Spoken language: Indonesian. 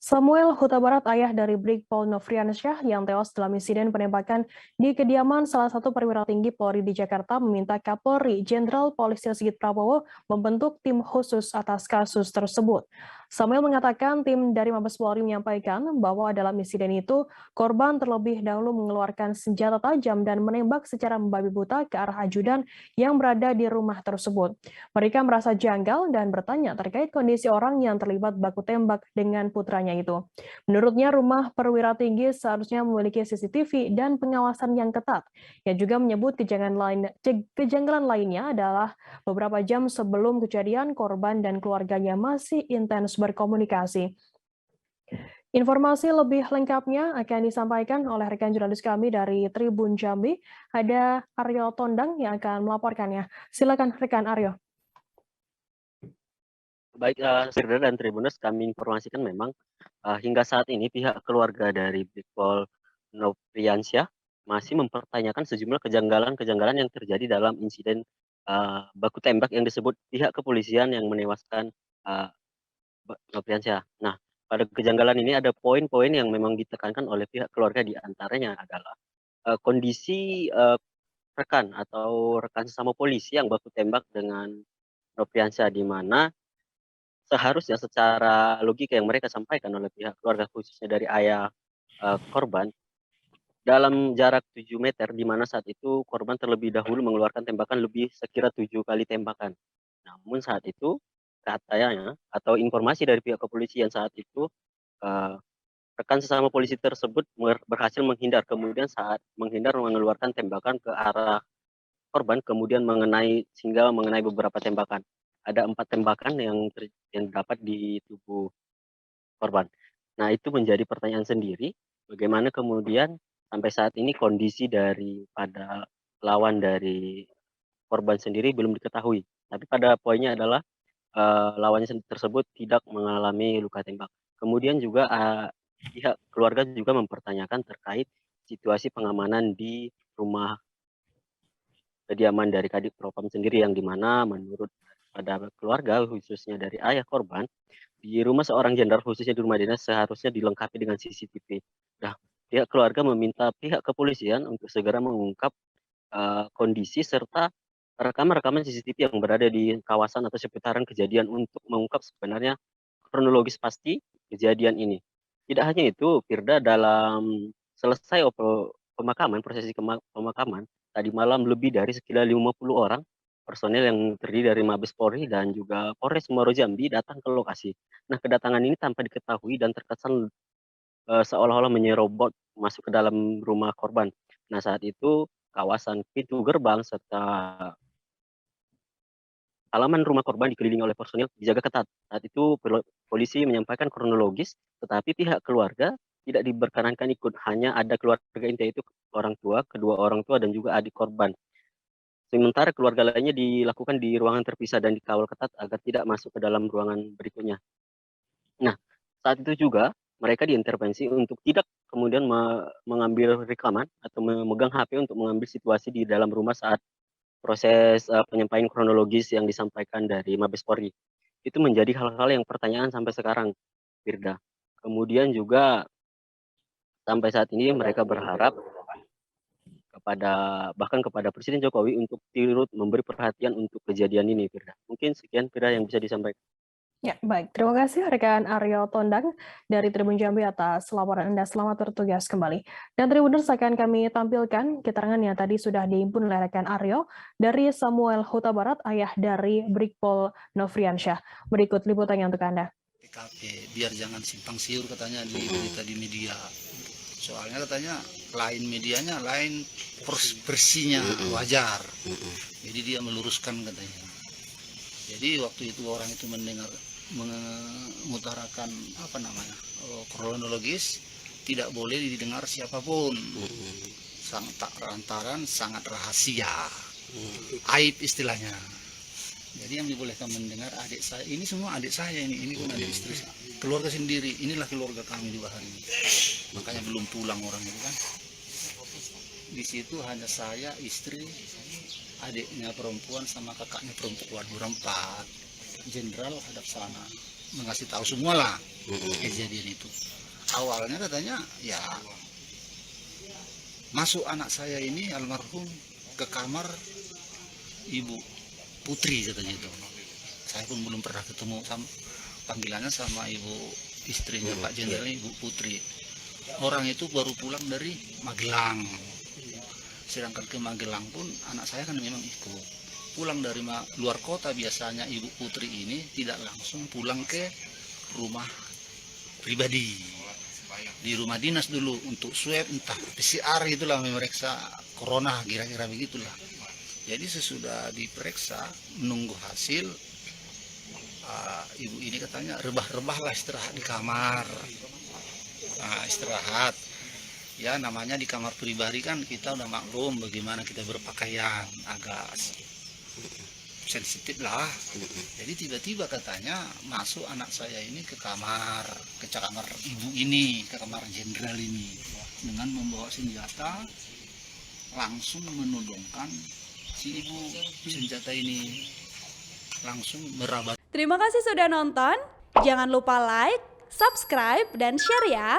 Samuel Huta Barat, ayah dari Brigpol Nofriansyah yang tewas dalam insiden penembakan di kediaman salah satu perwira tinggi Polri di Jakarta, meminta Kapolri Jenderal Polisi Sigit Prabowo membentuk tim khusus atas kasus tersebut. Samuel mengatakan tim dari Mabes Polri menyampaikan bahwa dalam insiden itu korban terlebih dahulu mengeluarkan senjata tajam dan menembak secara membabi buta ke arah ajudan yang berada di rumah tersebut. Mereka merasa janggal dan bertanya terkait kondisi orang yang terlibat baku tembak dengan putranya itu. Menurutnya, rumah perwira tinggi seharusnya memiliki CCTV dan pengawasan yang ketat. Ia juga menyebut kejanggalan lainnya adalah beberapa jam sebelum kejadian, korban dan keluarganya masih intens berkomunikasi. Informasi lebih lengkapnya akan disampaikan oleh rekan jurnalis kami dari Tribun Jambi. Ada Aryo Tondang yang akan melaporkannya. Silakan rekan Aryo. Baik, Firda dan Tribuners, kami informasikan memang hingga saat ini pihak keluarga dari Brigpol Nofriansyah masih mempertanyakan sejumlah kejanggalan-kejanggalan yang terjadi dalam insiden baku tembak yang disebut pihak kepolisian yang menewaskan Nofriansyah. Nah, pada kejanggalan ini ada poin-poin yang memang ditekankan oleh pihak keluarga, di antaranya adalah kondisi rekan atau rekan sesama polisi yang baku tembak dengan Nofriansyah, di mana seharusnya secara logika yang mereka sampaikan oleh pihak keluarga, khususnya dari ayah korban, dalam jarak 7 meter, di mana saat itu korban terlebih dahulu mengeluarkan tembakan lebih sekira 7 kali tembakan. Namun saat itu katanya atau informasi dari pihak kepolisian saat itu, eee, rekan sesama polisi tersebut berhasil menghindar, kemudian saat menghindar mengeluarkan tembakan ke arah korban, kemudian sehingga mengenai beberapa tembakan. Ada 4 tembakan yang dapat di tubuh korban. Nah, itu menjadi pertanyaan sendiri, bagaimana kemudian sampai saat ini kondisi daripada lawan dari korban sendiri belum diketahui. Tapi pada poinnya adalah, lawannya tersebut tidak mengalami luka tembak. Kemudian juga, pihak keluarga juga mempertanyakan terkait situasi pengamanan di rumah kediaman dari Kadif Propam sendiri, yang di mana menurut pada keluarga, khususnya dari ayah korban, di rumah seorang jenderal, khususnya di rumah dinas, seharusnya dilengkapi dengan CCTV. Nah, pihak keluarga meminta pihak kepolisian untuk segera mengungkap kondisi serta rekaman-rekaman CCTV yang berada di kawasan atau seputaran kejadian untuk mengungkap sebenarnya kronologis pasti kejadian ini. Tidak hanya itu, Firda, dalam selesai prosesi pemakaman, tadi malam lebih dari sekitar 50 orang personel yang terdiri dari Mabes Polri dan juga Polres Muaro Jambi datang ke lokasi. Nah, kedatangan ini tanpa diketahui dan terkesan seolah-olah menyerobot masuk ke dalam rumah korban. Nah, saat itu kawasan pintu gerbang serta halaman rumah korban dikelilingi oleh personil dijaga ketat. Saat itu polisi menyampaikan kronologis, tetapi pihak keluarga tidak diperkenankan ikut. Hanya ada keluarga inti, yaitu orang tua, kedua orang tua dan juga adik korban. Sementara keluarga lainnya dilakukan di ruangan terpisah dan dikawal ketat agar tidak masuk ke dalam ruangan berikutnya. Nah, saat itu juga mereka diintervensi untuk tidak kemudian mengambil rekaman atau memegang HP untuk mengambil situasi di dalam rumah saat proses penyampaian kronologis yang disampaikan dari Mabes Polri. Itu menjadi hal-hal yang pertanyaan sampai sekarang, Firda. Kemudian juga sampai saat ini mereka berharap bahkan kepada Presiden Jokowi untuk turut memberi perhatian untuk kejadian ini, Firda. Mungkin sekian, Firda, yang bisa disampaikan. Ya, baik. Terima kasih rekan Aryo Tondang dari Tribun Jambi atas laporan Anda. Selamat bertugas kembali. Dan Tribuners, akan kami tampilkan keterangan yang tadi sudah dihimpun oleh rekan Aryo dari Samuel Huta Barat, ayah dari Brigpol Nofriansyah. Berikut liputannya untuk Anda. PKP, biar jangan simpang siur katanya di berita di media. Soalnya katanya lain medianya, lain versinya wajar. Jadi dia meluruskan katanya. Jadi waktu itu orang itu mengutarakan kronologis, tidak boleh didengar siapapun. Sangat rahasia, aib istilahnya. Jadi yang dibolehkan mendengar adik saya, ini semua adik saya, ini pun adik istri saya, keluarga sendiri, inilah keluarga kami di Bahari. Makanya belum pulang orang itu kan. Di situ hanya saya, istri, adiknya perempuan sama kakaknya perempuan, berempat. Jenderal hadap sana. mengasih tahu semua lah kejadian itu. Awalnya katanya ya masuk anak saya ini almarhum ke kamar Ibu Putri katanya itu. Saya pun belum pernah ketemu, panggilannya sama ibu istrinya Pak Jenderal, Ibu Putri. Orang itu baru pulang dari Magelang. Sedangkan ke Magelang pun anak saya kan memang ikut. Pulang dari luar kota biasanya Ibu Putri ini tidak langsung pulang ke rumah pribadi. Di rumah dinas dulu untuk swab, entah PCR itulah, memeriksa corona, kira-kira begitulah. Jadi sesudah diperiksa menunggu hasil, ibu ini katanya rebah-rebahlah, istirahat di kamar. Istirahat ya, namanya di kamar pribadi kan kita udah maklum bagaimana kita berpakaian, agak sensitif lah. Jadi tiba-tiba katanya masuk anak saya ini ke kamar ibu ini, ke kamar jenderal ini, dengan membawa senjata, langsung menodongkan si ibu. Senjata ini langsung merabat. Terima kasih sudah nonton. Jangan lupa like, subscribe, dan share ya.